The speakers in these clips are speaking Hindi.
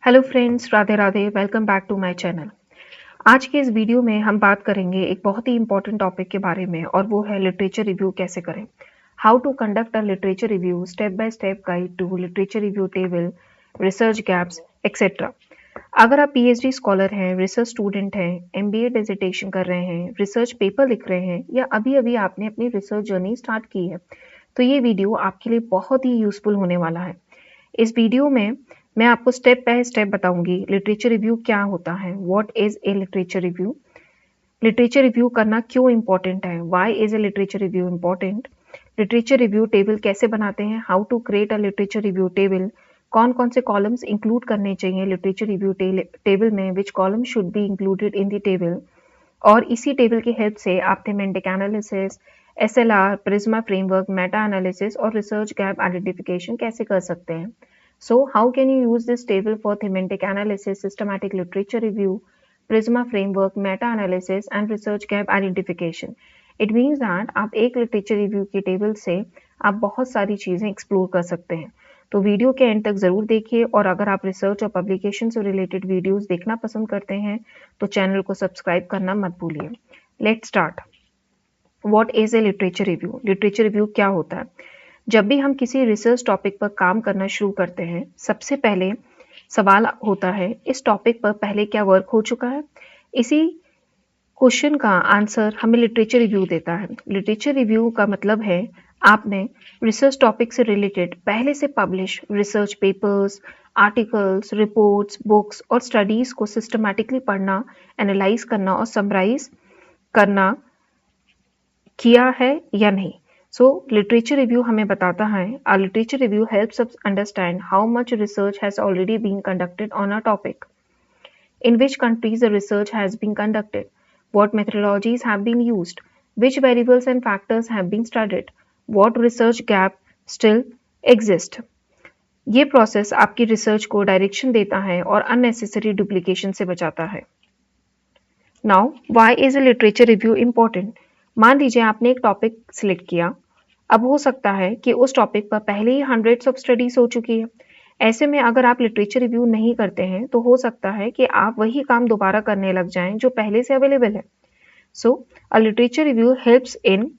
Hello friends, Radhe Radhe. Welcome back to my channel. आज के इस वीडियो में हम बात करेंगे एक बहुत ही इंपॉर्टेंट टॉपिक के बारे में और वो है लिटरेचर रिव्यू कैसे करें। How to conduct a literature review, step by step guide to literature review table, research gaps etcetera. अगर आप पीएचडी स्कॉलर हैं, रिसर्च स्टूडेंट हैं, एमबीए डिसर्टेशन कर रहे हैं, रिसर्च पेपर लिख रहे हैं या अभी अभी आपने अपनी रिसर्च जर्नी स्टार्ट की है, तो ये वीडियो आपके लिए बहुत ही यूजफुल होने वाला है। इस वीडियो में मैं आपको स्टेप बाय स्टेप बताऊंगी लिटरेचर रिव्यू क्या होता है, what is a literature review, literature review करना क्यों इंपॉर्टेंट है, why is a literature review important, literature review table कैसे बनाते हैं, how to create a literature review table, कौन कौन से कॉलम्स इंक्लूड करने चाहिए लिटरेचर रिव्यू टेबल में, which column should be included in the table, और इसी टेबल की हेल्प से आप thematic analysis, SLR, PRISMA framework, meta analysis और रिसर्च गैप आइडेंटिफिकेशन कैसे कर सकते हैं। So how can you use this table for thematic analysis, systematic literature review, Prisma framework, meta-analysis and research gap identification? It means that आप एक literature review की टेबल से आप बहुत सारी चीज़ें एक्सप्लोर कर सकते हैं। तो वीडियो के एंड तक ज़रूर देखिए और अगर आप रिसर्च और पब्लिकेशन से रिलेटेड वीडियोस देखना पसंद करते हैं तो चैनल को सब्सक्राइब करना मत भूलिए। Let's start. What is a literature review? Literature review क्या होता है? जब भी हम किसी रिसर्च टॉपिक पर काम करना शुरू करते हैं, सबसे पहले सवाल होता है इस टॉपिक पर पहले क्या वर्क हो चुका है। इसी क्वेश्चन का आंसर हमें लिटरेचर रिव्यू देता है। लिटरेचर रिव्यू का मतलब है आपने रिसर्च टॉपिक से रिलेटेड पहले से publish research papers, articles, reports, books और स्टडीज को सिस्टमैटिकली पढ़ना, एनालाइज करना और समराइज करना किया है या नहीं। So literature review हमें बताता है, a literature review helps us understand how much research has already been conducted on a topic, in which countries the research has been conducted, what methodologies have been used, which variables and factors have been studied, what research gap still exist. ये प्रोसेस आपकी रिसर्च को डायरेक्शन देता है और अननेसेसरी डुप्लीकेशन से बचाता है। Now why is a literature review important? मान लीजिए आपने एक टॉपिक सिलेक्ट किया, अब हो सकता है कि उस टॉपिक पर पहले ही हंड्रेड्स ऑफ स्टडीज हो चुकी है। ऐसे में अगर आप लिटरेचर रिव्यू नहीं करते हैं तो हो सकता है कि आप वही काम दोबारा करने लग जाएं जो पहले से अवेलेबल है। So a literature review helps in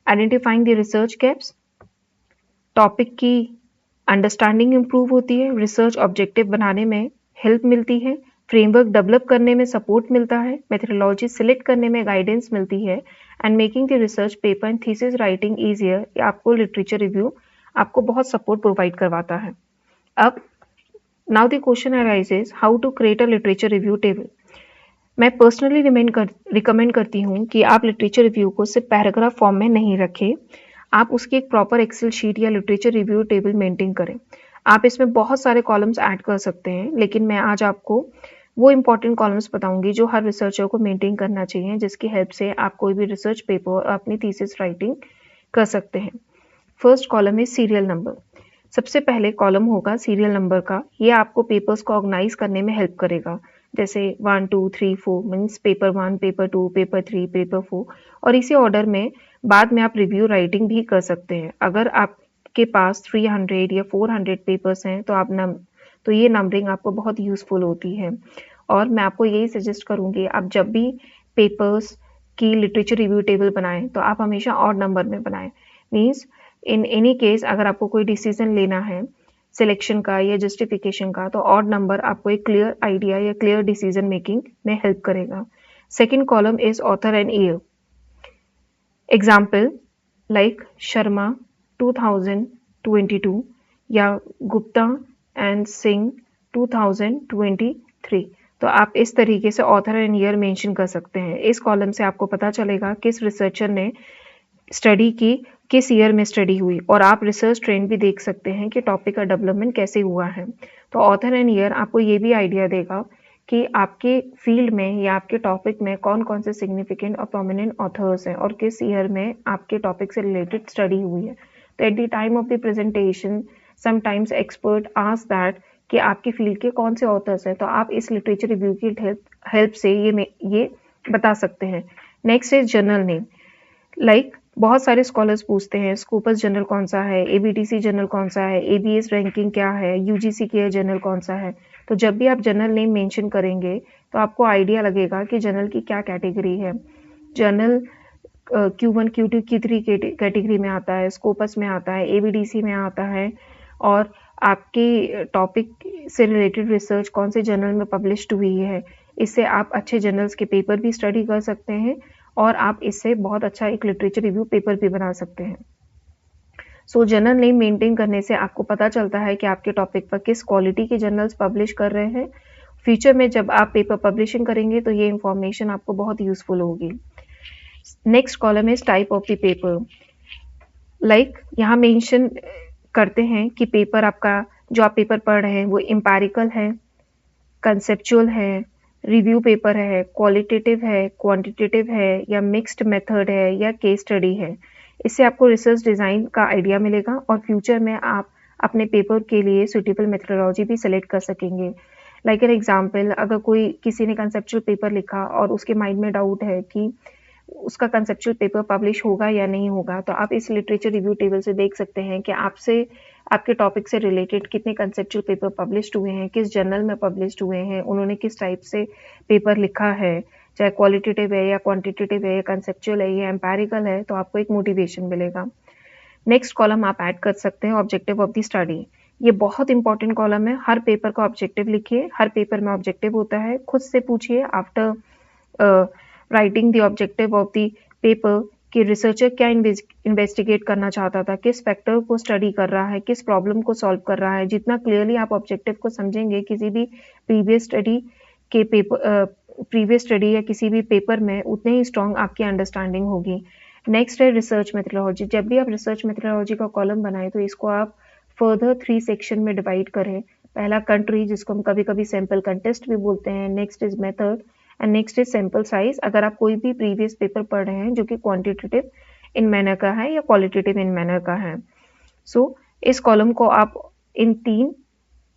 identifying the research gaps, topic की अंडरस्टैंडिंग इंप्रूव होती है, रिसर्च ऑब्जेक्टिव बनाने में हेल्प मिलती है, फ्रेमवर्क डेवलप करने में सपोर्ट मिलता है, मेथोडोलॉजी सिलेक्ट करने में गाइडेंस मिलती है and making the research paper and thesis writing easier. आपको लिटरेचर रिव्यू आपको बहुत सपोर्ट प्रोवाइड करवाता है। अब now the question arises, how to create a literature review table. मैं पर्सनली रिकमेंड करती हूँ कि आप लिटरेचर रिव्यू को सिर्फ पैराग्राफ फॉर्म में नहीं रखें, आप उसकी एक प्रॉपर एक्सेल शीट या लिटरेचर रिव्यू टेबल मेंटेन करें। आप इसमें बहुत सारे कॉलम्स ऐड कर सकते हैं, लेकिन मैं आज आपको वो इंपॉर्टेंट कॉलम्स बताऊंगी जो हर रिसर्चर को मेंटेन करना चाहिए, जिसकी हेल्प से आप कोई भी रिसर्च पेपर और अपनी थीसिस राइटिंग कर सकते हैं। फर्स्ट कॉलम है सीरियल नंबर। सबसे पहले कॉलम होगा सीरियल नंबर का। ये आपको पेपर्स को ऑर्गेनाइज करने में हेल्प करेगा, जैसे 1 2 3 4 means paper 1, paper 2, paper 3, paper 4, और इसी ऑर्डर में बाद में आप रिव्यू राइटिंग भी कर सकते हैं। अगर आपके पास 300 या 400 पेपर्स हैं तो ये नंबरिंग आपको बहुत यूजफुल होती है। और मैं आपको यही सजेस्ट करूंगी, आप जब भी पेपर्स की लिटरेचर रिव्यू टेबल बनाएं तो आप हमेशा ऑड नंबर में बनाएं। मीन्स इन एनी केस अगर आपको कोई डिसीजन लेना है सिलेक्शन का या जस्टिफिकेशन का, तो ऑड नंबर आपको एक क्लियर आइडिया या क्लियर डिसीजन मेकिंग में हेल्प करेगा। Second column is author and year. Example like Sharma 2022 या गुप्ता एंड सिंह 2023। तो आप इस तरीके से ऑथर एंड ईयर मेंशन कर सकते हैं। इस कॉलम से आपको पता चलेगा किस रिसर्चर ने स्टडी की, किस ईयर में स्टडी हुई, और आप रिसर्च ट्रेंड भी देख सकते हैं कि टॉपिक का डेवलपमेंट कैसे हुआ है। तो ऑथर एंड ईयर आपको ये भी आइडिया देगा कि आपके फील्ड में या आपके टॉपिक में कौन कौन से सिग्निफिकेंट और प्रोमिनेंट ऑथर्स हैं और किस ईयर में आपके टॉपिक से रिलेटेड स्टडी हुई है। तो eight the time of the presentation sometimes expert ask that कि आपकी फील्ड के कौन से ऑथर्स हैं, तो आप इस लिटरेचर रिव्यू की हेल्प से ये बता सकते हैं। Next is journal name. Like बहुत सारे स्कॉलर्स पूछते हैं स्कोपस जर्नल कौन सा है, एबीटीसी जर्नल कौन सा है, एबीएस रैंकिंग क्या है, यूजीसी केयर जर्नल कौन सा है। तो जब भी आप जर्नल नेम मेंशन करेंगे तो आपको आइडिया लगेगा कि जर्नल की क्या कैटेगरी है। Journal Q1, Q2, Q3 category में आता है, स्कोपस में आता है, एबीडीसी में आता है, और आपके टॉपिक से रिलेटेड रिसर्च कौन से जर्नल में पब्लिश्ड हुई है। इससे आप अच्छे जर्नल्स के पेपर भी स्टडी कर सकते हैं और आप इससे बहुत अच्छा एक लिटरेचर रिव्यू पेपर भी बना सकते हैं। सो जर्नल नेम मेंटेन करने से आपको पता चलता है कि आपके टॉपिक पर किस क्वालिटी के जर्नल्स पब्लिश कर रहे हैं। फ्यूचर में जब आप पेपर पब्लिशिंग करेंगे तो ये इंफॉर्मेशन आपको बहुत यूजफुल होगी। Next column is type of the paper. यहाँ मेंशन करते हैं कि पेपर आपका जो आप पेपर पढ़ रहे हैं वो एम्पिरिकल है, कंसेप्चुअल है, रिव्यू पेपर है, क्वालिटेटिव है, क्वांटिटेटिव है, या मिक्स्ड मेथड है, या केस स्टडी है। इससे आपको रिसर्च डिज़ाइन का आइडिया मिलेगा और फ्यूचर में आप अपने पेपर के लिए सुटेबल मेथडोलॉजी भी सेलेक्ट कर सकेंगे। लाइक एन एग्जाम्पल, अगर कोई किसी ने कंसेप्चुअल पेपर लिखा और उसके माइंड में डाउट है कि उसका कंसेप्चुअल पेपर पब्लिश होगा या नहीं होगा, तो आप इस लिटरेचर रिव्यू टेबल से देख सकते हैं कि आपके टॉपिक से रिलेटेड कितने कंसेप्चुअल पेपर पब्लिश्ड हुए हैं, किस जर्नल में पब्लिश्ड हुए हैं, उन्होंने किस टाइप से पेपर लिखा है, चाहे क्वालिटेटिव है या क्वांटिटेटिव है या कंसेप्चुअल है या एम्पिरिकल है, तो आपको एक मोटिवेशन मिलेगा। नेक्स्ट कॉलम आप ऐड कर सकते हैं ऑब्जेक्टिव ऑफ द स्टडी। ये बहुत इंपॉर्टेंट कॉलम है। हर पेपर का ऑब्जेक्टिव लिखिए, हर पेपर में ऑब्जेक्टिव होता है। खुद से पूछिए after writing the objective of the paper कि रिसर्चर क्या इन्वेस्टिगेट करना चाहता था, किस फैक्टर को स्टडी कर रहा है, किस प्रॉब्लम को सॉल्व कर रहा है। जितना क्लियरली आप ऑब्जेक्टिव को समझेंगे किसी भी प्रीवियस स्टडी या किसी भी पेपर में, उतने ही स्ट्रॉन्ग आपकी अंडरस्टैंडिंग होगी। नेक्स्ट है रिसर्च मेथडोलॉजी। जब भी आप रिसर्च मेथडोलॉजी का कॉलम बनाएं तो इसको आप फर्दर 3 सेक्शन में डिवाइड करें। पहला कंट्री, जिसको हम कभी कभी सैम्पल कंटेस्ट भी बोलते हैं। Next is method and next is sample size. अगर आप कोई भी प्रीवियस पेपर पढ़ रहे हैं जो कि क्वांटिटेटिव इन मैनर का है या क्वालिटेटिव इन मैनर का है, इस कॉलम को आप इन 3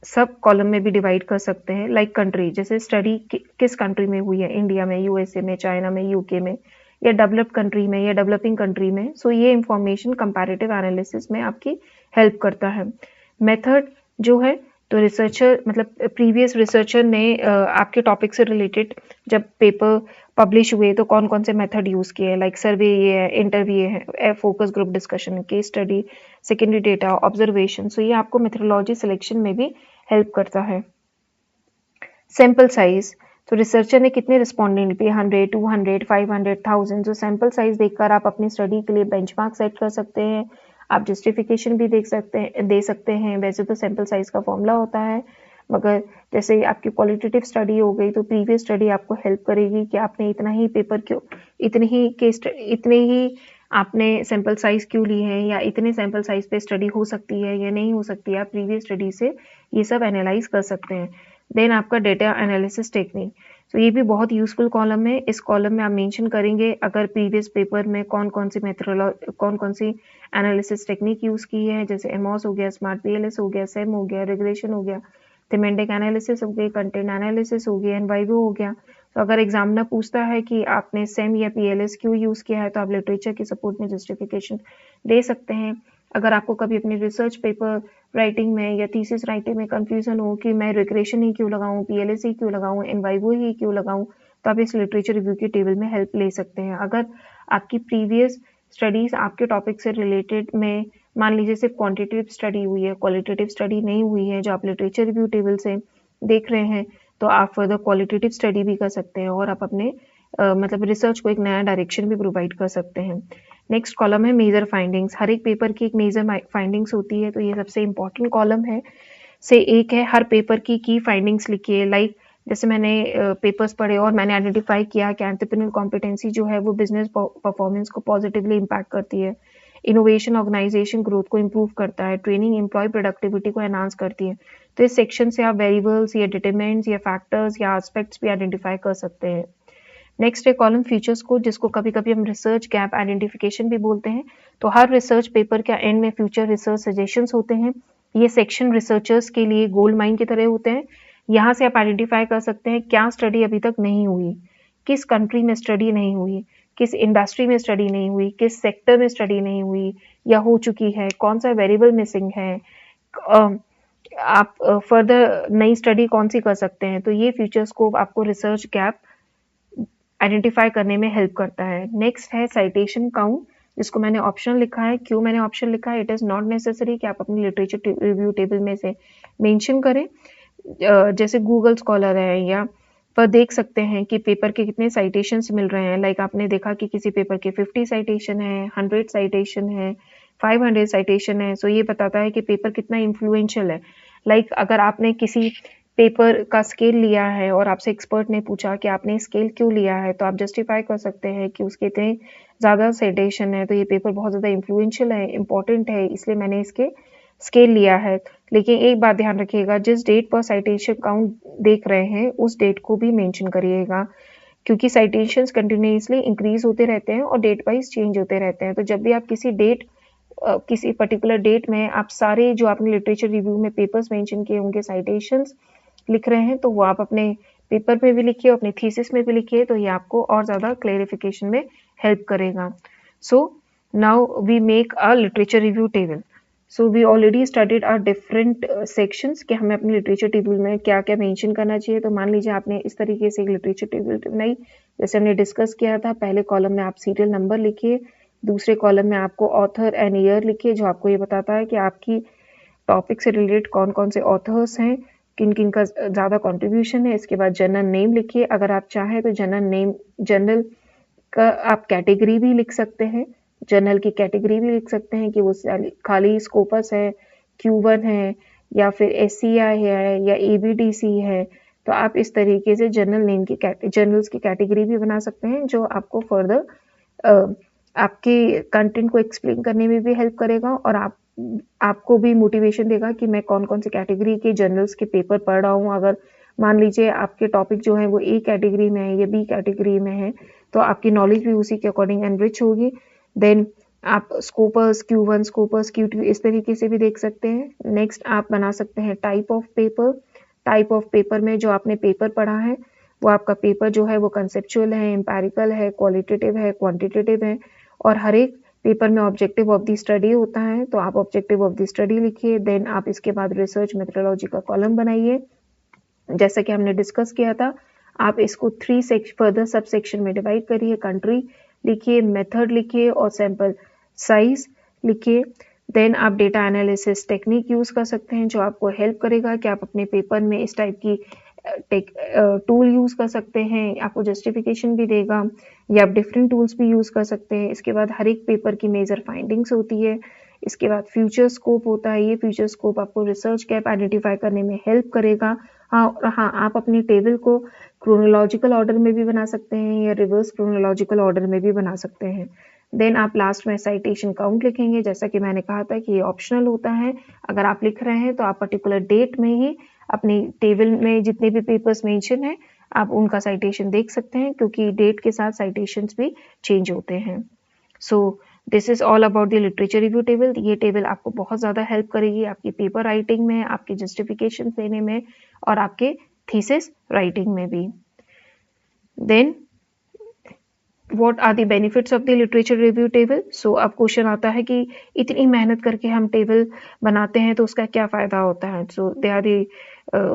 सब कॉलम में भी डिवाइड कर सकते हैं। लाइक कंट्री, जैसे स्टडी किस कंट्री में हुई है, इंडिया में, यूएसए में, चाइना में, यूके में, या डेवलप्ड कंट्री में या डेवलपिंग कंट्री में। ये इंफॉर्मेशन कंपैरेटिव एनालिसिस में आपकी हेल्प करता है। मेथड जो है, तो रिसर्चर मतलब प्रीवियस रिसर्चर ने आपके टॉपिक से रिलेटेड जब पेपर पब्लिश हुए तो कौन कौन से मेथड यूज़ किए, लाइक सर्वे ये है, इंटरव्यू है, focus group discussion, case study, secondary data, observation. ये आपको मेथडोलॉजी सिलेक्शन में भी हेल्प करता है। सैम्पल साइज, तो रिसर्चर ने कितने रिस्पॉन्डेंट लिए, 100, 200, 500, 1000। सैम्पल साइज देखकर आप अपनी स्टडी के लिए बेंचमार्क सेट कर सकते हैं। आप जस्टिफिकेशन भी दे सकते हैं। वैसे तो सैम्पल साइज का फॉर्मूला होता है, मगर जैसे आपकी क्वालिटेटिव स्टडी हो गई तो प्रीवियस स्टडी आपको हेल्प करेगी कि आपने इतना ही पेपर क्यों, इतने ही आपने सैम्पल साइज क्यों ली है, या इतने सैम्पल साइज पे स्टडी हो सकती है या नहीं हो सकती है। आप प्रीवियस स्टडी से ये सब एनालाइज कर सकते हैं। देन आपका डेटा एनालिसिस टेक्निक, ये भी बहुत यूजफुल कॉलम है। इस कॉलम में आप मेंशन करेंगे अगर प्रीवियस पेपर में कौन कौन सी एनालिसिस टेक्निक यूज की है, जैसे एमओस हो गया, स्मार्ट पीएलएस हो गया, सेम हो गया, रेगुलेशन हो गया, थीमेटिक एनालिसिस हो गई, कंटेंट एनालिसिस हो गया, एनवाइवो हो गया। तो अगर एग्जामिनर पूछता है कि आपने सेम या पीएलएस क्यों यूज किया है, तो आप लिटरेचर की सपोर्ट में जस्टिफिकेशन दे सकते हैं। अगर आपको कभी अपनी रिसर्च पेपर राइटिंग में या थीसिस राइटिंग में कंफ्यूजन हो कि मैं रिग्रेशन ही क्यों लगाऊं, पीएलएस ही क्यों लगाऊं, एनवाइवो ही क्यों लगाऊं, तो आप इस लिटरेचर रिव्यू के टेबल में हेल्प ले सकते हैं। अगर आपकी प्रीवियस स्टडीज आपके टॉपिक से रिलेटेड में, मान लीजिए सिर्फ क्वांटिटेटिव स्टडी हुई है, क्वालिटेटिव स्टडी नहीं हुई है, जो आप लिटरेचर रिव्यू टेबल से देख रहे हैं, तो आप फर्दर क्वालिटेटिव स्टडी भी कर सकते हैं और आप अपने मतलब रिसर्च को एक नया डायरेक्शन भी प्रोवाइड कर सकते हैं। नेक्स्ट कॉलम है मेजर फाइंडिंग्स। हर एक पेपर की एक मेजर फाइंडिंग्स होती है, तो ये सबसे इंपॉर्टेंट कॉलम है से एक है। हर पेपर की फाइंडिंग्स लिखिए। लाइक जैसे मैंने पेपर्स पढ़े और मैंने आइडेंटिफाई किया कि एंटरप्रेन्योर कॉम्पिटेंसी जो है वो बिजनेस परफॉर्मेंस को पॉजिटिवली इम्पैक्ट करती है, इनोवेशन ऑर्गेनाइजेशन ग्रोथ को इम्प्रूव करता है, ट्रेनिंग एम्प्लॉय प्रोडक्टिविटी को एनहांस करती है। तो इस सेक्शन से आप वेरिएबल्स या डिटरमिनेंट्स या फैक्टर्स या एस्पेक्ट्स भी आइडेंटिफाई कर सकते हैं। नेक्स्ट है कॉलम फीचर्स को, जिसको कभी कभी हम रिसर्च गैप आइडेंटिफिकेशन भी बोलते हैं। तो हर रिसर्च पेपर के एंड में फ्यूचर रिसर्च सजेशंस होते हैं। ये सेक्शन रिसर्चर्स के लिए गोल्ड माइन की तरह होते हैं। यहाँ से आप आइडेंटिफाई कर सकते हैं क्या स्टडी अभी तक नहीं हुई, किस कंट्री में स्टडी नहीं हुई, किस इंडस्ट्री में स्टडी नहीं हुई, किस सेक्टर में स्टडी नहीं हुई या हो चुकी है, कौन सा वेरिएबल मिसिंग है, आप फर्दर नई स्टडी कौन सी कर सकते हैं। तो ये फ्यूचर स्कोप आपको रिसर्च गैप आइडेंटिफाई करने में हेल्प करता है। नेक्स्ट है साइटेशन काउंट, जिसको मैंने ऑप्शन लिखा है। क्यों मैंने ऑप्शन लिखा है? इट इज़ नॉट नेसेसरी कि आप अपनी लिटरेचर रिव्यू टेबल में से मेंशन करें। जैसे गूगल स्कॉलर है या पर देख सकते हैं कि पेपर के कितने साइटेशंस मिल रहे हैं। लाइक आपने देखा कि किसी पेपर के 50 साइटेशन है, 100 साइटेशन है, 500 साइटेशन है। सो ये बताता है कि पेपर कितना इन्फ्लुएंशियल है। लाइक अगर आपने किसी पेपर का स्केल लिया है और आपसे एक्सपर्ट ने पूछा कि आपने स्केल क्यों लिया है, तो आप जस्टिफाई कर सकते हैं कि उसके इतने ज़्यादा साइटेशन है, तो ये पेपर बहुत ज़्यादा इन्फ्लुएंशियल है, इंपॉर्टेंट है, इसलिए मैंने इसके स्केल लिया है। लेकिन एक बात ध्यान रखिएगा, जिस डेट पर साइटेशन काउंट देख रहे हैं उस डेट को भी मेंशन करिएगा, क्योंकि साइटेशंस कंटिन्यूसली इंक्रीज होते रहते हैं और डेट वाइज चेंज होते रहते हैं। तो जब भी आप किसी पर्टिकुलर डेट में आप सारे जो आपने लिटरेचर रिव्यू में पेपर्स मेंशन किए होंगे साइटेशंस लिख रहे हैं, तो वो आप अपने पेपर में भी लिखिए, अपने थीसिस में भी लिखिए, तो ये आपको और ज़्यादा क्लेरिफिकेशन में हेल्प करेगा। So now we make a literature review table. So we already studied are different sections कि हमें अपनी लिटरेचर टेबल में क्या क्या मेंशन करना चाहिए। तो मान लीजिए आपने इस तरीके से एक लिटरेचर टेबल बनाई, जैसे हमने डिस्कस किया था। पहले कॉलम में आप सीरियल नंबर लिखिए, दूसरे कॉलम में आपको ऑथर एंड ईयर लिखिए, जो आपको ये बताता है कि आपकी टॉपिक से रिलेटेड कौन कौन से ऑथर्स हैं, किन किन का ज़्यादा कंट्रीब्यूशन है। इसके बाद जर्नल नेम लिखिए। अगर आप चाहें तो जर्नल का आप कैटेगरी भी लिख सकते हैं, जर्नल की कैटेगरी भी लिख सकते हैं कि वो खाली स्कोपस है, Q1 है या फिर SCI है या ABDC है। तो आप इस तरीके से जर्नल्स की कैटेगरी भी बना सकते हैं, जो आपको फर्दर आपके कंटेंट को एक्सप्लेन करने में भी हेल्प करेगा और आपको भी मोटिवेशन देगा कि मैं कौन कौन सी कैटेगरी के जर्नल्स के पेपर पढ़ रहा हूँ। अगर मान लीजिए आपके टॉपिक जो है वो A कैटेगरी में है या B कैटेगरी में है, तो आपकी नॉलेज भी उसी के अकॉर्डिंग एनरिच होगी। देन आप स्कोपर्स Q1, स्कोपर्स Q2 इस तरीके से भी देख सकते हैं। नेक्स्ट आप बना सकते हैं टाइप ऑफ पेपर में जो आपने पेपर पढ़ा है, वो आपका पेपर जो है वो कंसेप्चुअल है, एम्पेरिकल है, क्वालिटेटिव है, क्वांटिटेटिव है। और हर एक पेपर में ऑब्जेक्टिव ऑफ द स्टडी होता है, तो आप ऑब्जेक्टिव ऑफ द स्टडी लिखिए। देन आप इसके बाद रिसर्च मेथोडोलॉजी का कॉलम बनाइए, जैसा कि हमने डिस्कस किया था। आप इसको 3 फर्दर सब सेक्शन में डिवाइड करिए। कंट्री लिखिए, मेथड लिखिए और सैंपल साइज लिखिए। देन आप डेटा एनालिसिस टेक्निक यूज़ कर सकते हैं, जो आपको हेल्प करेगा कि आप अपने पेपर में इस टाइप की टूल यूज़ कर सकते हैं, आपको जस्टिफिकेशन भी देगा, या आप डिफरेंट टूल्स भी यूज़ कर सकते हैं। इसके बाद हर एक पेपर की मेजर फाइंडिंग्स होती है। इसके बाद फ्यूचर स्कोप होता है। ये फ्यूचर स्कोप आपको रिसर्च गैप आइडेंटिफाई करने में हेल्प करेगा। हाँ, आप अपनी टेबल को क्रोनोलॉजिकल ऑर्डर में भी बना सकते हैं या रिवर्स क्रोनोलॉजिकल ऑर्डर में भी बना सकते हैं। देन आप लास्ट में साइटेशन काउंट लिखेंगे, जैसा कि मैंने कहा था कि ये ऑप्शनल होता है। अगर आप लिख रहे हैं तो आप पर्टिकुलर डेट में ही अपनी टेबल में जितने भी पेपर्स मेंशन हैं, आप उनका साइटेशन देख सकते हैं, क्योंकि डेट के साथ साइटेशंस भी चेंज होते हैं। So this is all about the literature review table. ये टेबल आपको बहुत ज़्यादा हेल्प करेगी आपकी पेपर राइटिंग में, आपके जस्टिफिकेशन देने में और आपके थीसिस राइटिंग में भी। Then what are the benefits of the literature review table. So अब क्वेश्चन आता है कि इतनी मेहनत करके हम टेबल बनाते हैं तो उसका क्या फ़ायदा होता है। So they are the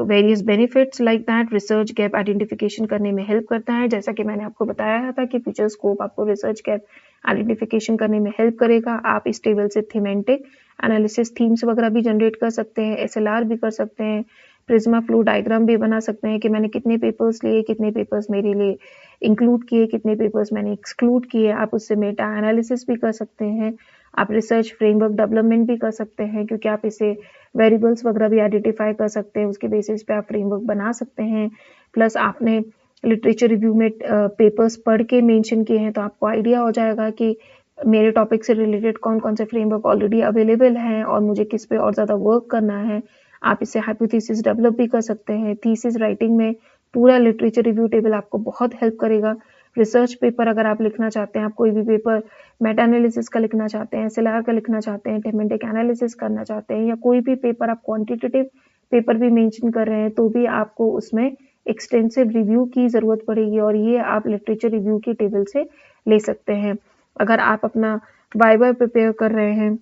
various benefits like that. Research gap identification करने में हेल्प करता है, जैसा कि मैंने आपको बताया था कि फ्यूचर स्कोप आपको रिसर्च गैप आइडेंटिफिकेशन करने में हेल्प करेगा। आप इस टेबल से थीमेटिक एनालिसिस थीम्स वगैरह भी जनरेट कर सकते हैं, SLR भी कर सकते हैं, प्रिज्मा फ्लो डायग्राम भी बना सकते हैं कि मैंने कितने पेपर्स लिए, कितने पेपर्स मेरे लिए इंक्लूड किए, कितने पेपर्स मैंने एक्सक्लूड किए। आप उससे मेटा एनालिसिस भी कर सकते हैं। आप रिसर्च फ्रेमवर्क डेवलपमेंट भी कर सकते हैं, क्योंकि आप इसे वेरिएबल्स वगैरह भी आइडेंटिफाई कर सकते हैं, उसके बेसिस पे आप फ्रेमवर्क बना सकते हैं। प्लस आपने लिटरेचर रिव्यू में पेपर्स पढ़ के मेंशन किए हैं, तो आपको आइडिया हो जाएगा कि मेरे टॉपिक से रिलेटेड कौन कौन से फ्रेमवर्क ऑलरेडी अवेलेबल हैं और मुझे किस पे और ज़्यादा वर्क करना है। आप इससे हाइपोथेसिस डेवलप भी कर सकते हैं। थीसिस राइटिंग में पूरा लिटरेचर रिव्यू टेबल आपको बहुत हेल्प करेगा। रिसर्च पेपर अगर आप लिखना चाहते हैं, आप कोई भी पेपर मेटा एनालिसिस का लिखना चाहते हैं, SLR का लिखना चाहते हैं, थीमेटिक एनालिसिस करना चाहते हैं, या कोई भी पेपर आप क्वांटिटेटिव पेपर भी मेंशन कर रहे हैं, तो भी आपको उसमें एक्सटेंसिव रिव्यू की ज़रूरत पड़ेगी और ये आप लिटरेचर रिव्यू की टेबल से ले सकते हैं। अगर आप अपना वाइवा प्रिपेयर कर रहे हैं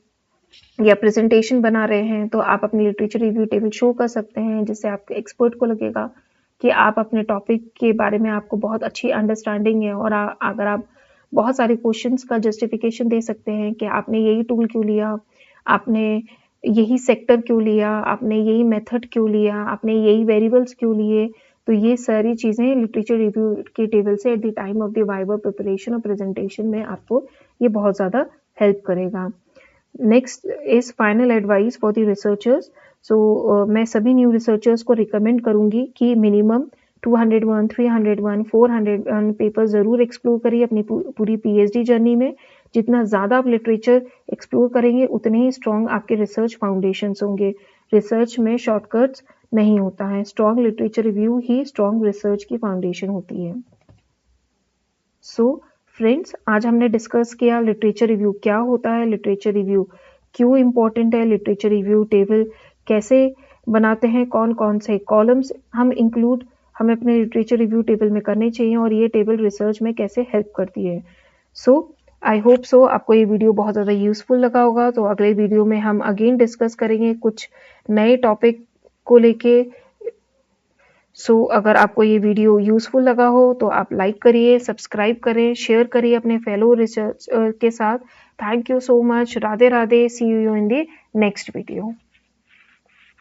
या प्रेजेंटेशन बना रहे हैं तो आप अपनी लिटरेचर रिव्यू टेबल शो कर सकते हैं, जिससे आपके एक्सपर्ट को लगेगा कि आप अपने टॉपिक के बारे में आपको बहुत अच्छी अंडरस्टैंडिंग है। और अगर आप बहुत सारे क्वेश्चंस का जस्टिफिकेशन दे सकते हैं कि आपने यही टूल क्यों लिया, आपने यही सेक्टर क्यों लिया, आपने यही मेथड क्यों लिया, आपने यही वेरिएबल्स क्यों लिए, तो ये सारी चीज़ें लिटरेचर रिव्यू की टेबल से at the time of the viva preparation और प्रेजेंटेशन में आपको ये बहुत ज़्यादा हेल्प करेगा। Next is final advice for the researchers. So मैं सभी न्यू रिसर्चर्स को रिकमेंड करूंगी कि मिनिमम 201, 301, 401 पेपर ज़रूर एक्सप्लोर करिए अपनी पूरी पीएचडी जर्नी में। जितना ज़्यादा आप लिटरेचर एक्सप्लोर करेंगे उतने ही स्ट्रॉन्ग आपके रिसर्च फाउंडेशंस होंगे। रिसर्च में शॉर्टकट्स नहीं होता है, स्ट्रॉन्ग लिटरेचर रिव्यू ही स्ट्रॉन्ग रिसर्च की फाउंडेशन होती है। सो फ्रेंड्स, आज हमने डिस्कस किया लिटरेचर रिव्यू क्या होता है, लिटरेचर रिव्यू क्यों इम्पोर्टेंट है, लिटरेचर रिव्यू टेबल कैसे बनाते हैं, कौन कौन से कॉलम्स हम इंक्लूड हमें अपने लिटरेचर रिव्यू टेबल में करने चाहिए और ये टेबल रिसर्च में कैसे हेल्प करती है। सो आई होप सो आपको ये वीडियो बहुत ज़्यादा यूजफुल लगा होगा। तो अगले वीडियो में हम अगेन डिस्कस करेंगे कुछ नए टॉपिक को लेके। अगर आपको ये वीडियो यूजफुल लगा हो तो आप लाइक करिए, सब्सक्राइब करें, शेयर करिए अपने फेलो रिसर्च के साथ। Thank you so much. Radhe Radhe. See you in the next video.